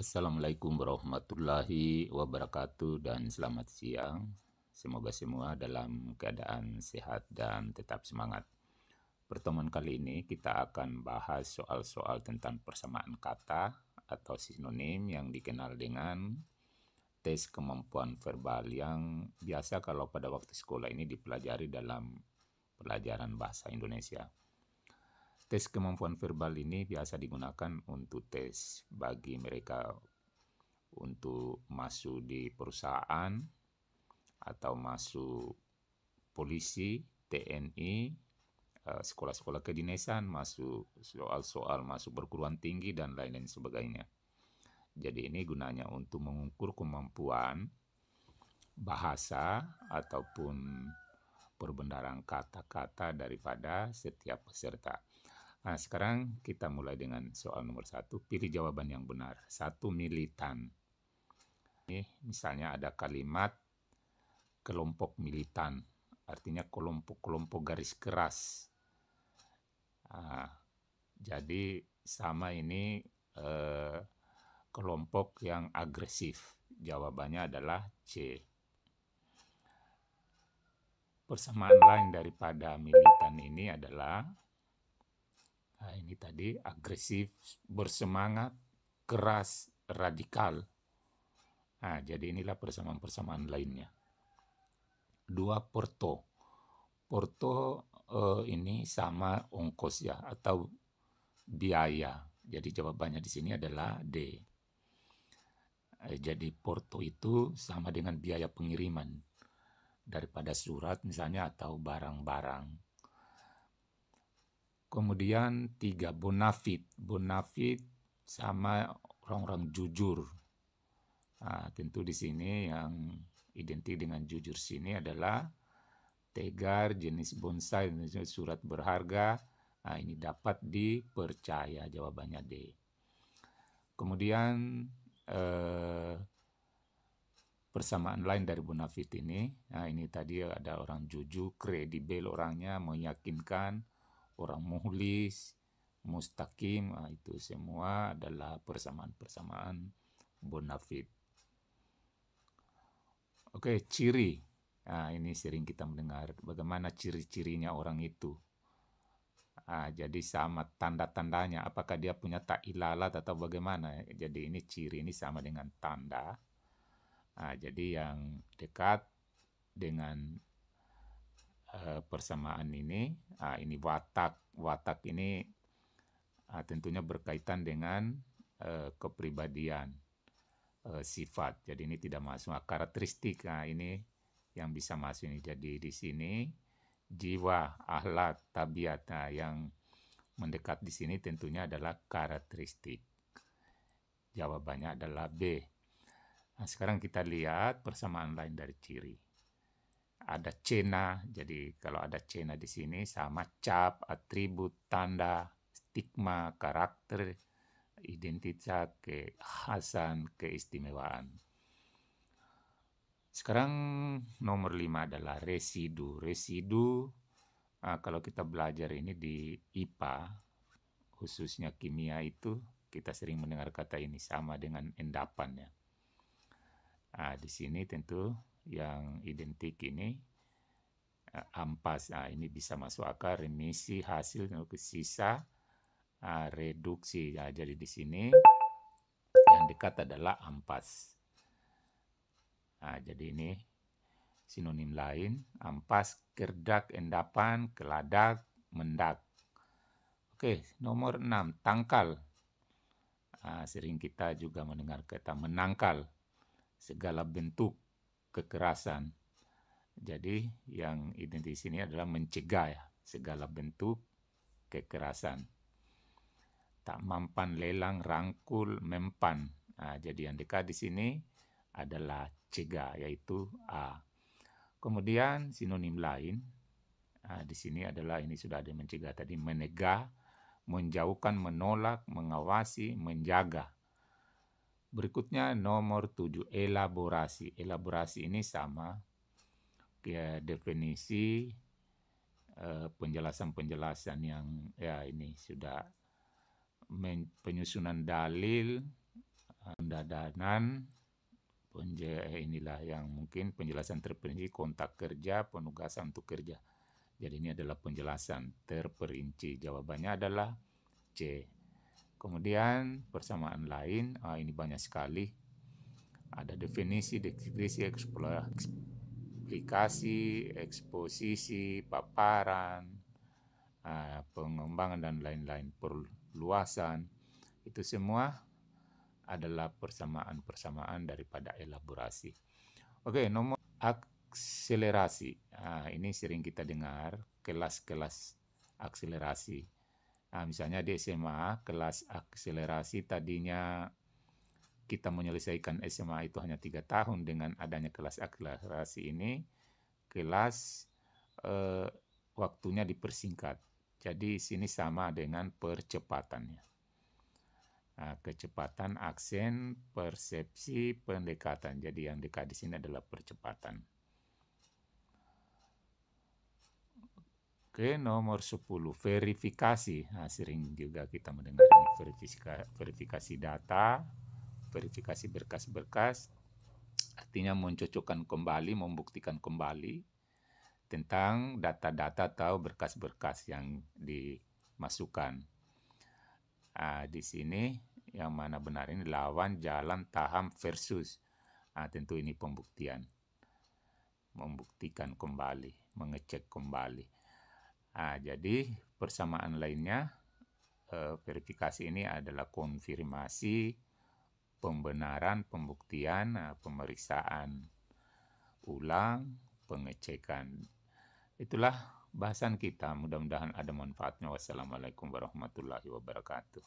Assalamualaikum warahmatullahi wabarakatuh dan selamat siang. Semoga semua dalam keadaan sehat dan tetap semangat. Pertemuan kali ini kita akan bahas soal-soal tentang persamaan kata atau sinonim yang dikenal dengan tes kemampuan verbal yang biasa kalau pada waktu sekolah ini dipelajari dalam pelajaran bahasa Indonesia. Tes kemampuan verbal ini biasa digunakan untuk tes bagi mereka untuk masuk di perusahaan atau masuk polisi, TNI, sekolah-sekolah kedinasan, masuk soal-soal masuk perguruan tinggi dan lain-lain sebagainya. Jadi ini gunanya untuk mengukur kemampuan bahasa ataupun perbendaharaan kata-kata daripada setiap peserta. Nah, sekarang kita mulai dengan soal nomor 1. Pilih jawaban yang benar. 1. Militan. Misalnya ada kalimat kelompok militan, artinya kelompok-kelompok garis keras. Jadi sama ini kelompok yang agresif. Jawabannya adalah C. Persamaan lain daripada militan ini adalah ini tadi agresif, bersemangat, keras, radikal. Jadi inilah persamaan-persamaan lainnya. 2. Porto. Porto ini sama ongkos ya atau biaya. Jadi jawabannya di sini adalah D. Jadi porto itu sama dengan biaya pengiriman daripada surat misalnya atau barang-barang. Kemudian 3. Bonafit. Bonafit sama orang-orang jujur. Tentu di sini yang identik dengan jujur sini adalah tegar, jenis bonsai, surat berharga. Ini dapat dipercaya, jawabannya D. Kemudian persamaan lain dari bonafit ini, ini tadi ada orang jujur, kredibel orangnya, meyakinkan, orang muhlis, mustaqim, itu semua adalah persamaan-persamaan bonafit. Oke, ciri. Ini sering kita mendengar bagaimana ciri-cirinya orang itu. Jadi sama tanda-tandanya, apakah dia punya ta'ilalat atau bagaimana. Jadi ini ciri ini sama dengan tanda. Jadi yang dekat dengan persamaan ini, ini watak. Watak ini tentunya berkaitan dengan kepribadian, sifat. Jadi ini tidak masuk. Karakteristik, ini yang bisa masuk ini. Jadi di sini jiwa, akhlak, tabiat. Yang mendekat di sini tentunya adalah karakteristik. Jawabannya adalah B. Sekarang kita lihat persamaan lain dari ciri. Ada cena, jadi kalau ada cena di sini sama cap, atribut, tanda, stigma, karakter, identitas, kekhasan, keistimewaan. Sekarang nomor 5 adalah residu. Residu, kalau kita belajar ini di IPA, khususnya kimia itu, kita sering mendengar kata ini sama dengan endapan ya. Di sini tentu yang identik ini ampas. Ini bisa masuk akal, remisi, hasil, sisa, reduksi. Jadi di sini yang dekat adalah ampas. Jadi ini sinonim lain, ampas, kerdak, endapan, keladak, mendak. Oke, nomor 6, tangkal. Sering kita juga mendengar kata menangkal, segala bentuk kekerasan. Jadi yang identik di sini adalah mencegah ya, segala bentuk kekerasan. Tak mampan, lelang, rangkul, mempan. Jadi yang dekat di sini adalah cegah, yaitu A. Kemudian sinonim lain di sini adalah ini sudah ada mencegah tadi, menegah, menjauhkan, menolak, mengawasi, menjaga. Berikutnya nomor 7, elaborasi. Elaborasi ini sama kayak definisi, penjelasan-penjelasan yang ya ini sudah penyusunan dalil, Pendadanan, inilah yang mungkin penjelasan terperinci kontak kerja, penugasan untuk kerja. Jadi ini adalah penjelasan terperinci. Jawabannya adalah C. Kemudian persamaan lain, ini banyak sekali. Ada definisi, deskripsi, eksplikasi, eksposisi, paparan, pengembangan dan lain-lain, perluasan. Itu semua adalah persamaan-persamaan daripada elaborasi. Oke, nomor akselerasi. Ini sering kita dengar kelas-kelas akselerasi. Misalnya di SMA, kelas akselerasi tadinya kita menyelesaikan SMA itu hanya 3 tahun. Dengan adanya kelas akselerasi ini, kelas waktunya dipersingkat. Jadi sini sama dengan percepatannya. Kecepatan, aksen, persepsi, pendekatan. Jadi yang dekat di sini adalah percepatan. Oke, nomor 10, verifikasi. Sering juga kita mendengar ini, verifikasi data, verifikasi berkas-berkas, artinya mencocokkan kembali, membuktikan kembali tentang data-data atau berkas-berkas yang dimasukkan. Di sini yang mana benar ini lawan, jalan, tahap, versus. Tentu ini pembuktian. Membuktikan kembali, mengecek kembali. Jadi persamaan lainnya, verifikasi ini adalah konfirmasi, pembenaran, pembuktian, pemeriksaan ulang, pengecekan. Itulah bahasan kita. Mudah-mudahan ada manfaatnya. Wassalamualaikum warahmatullahi wabarakatuh.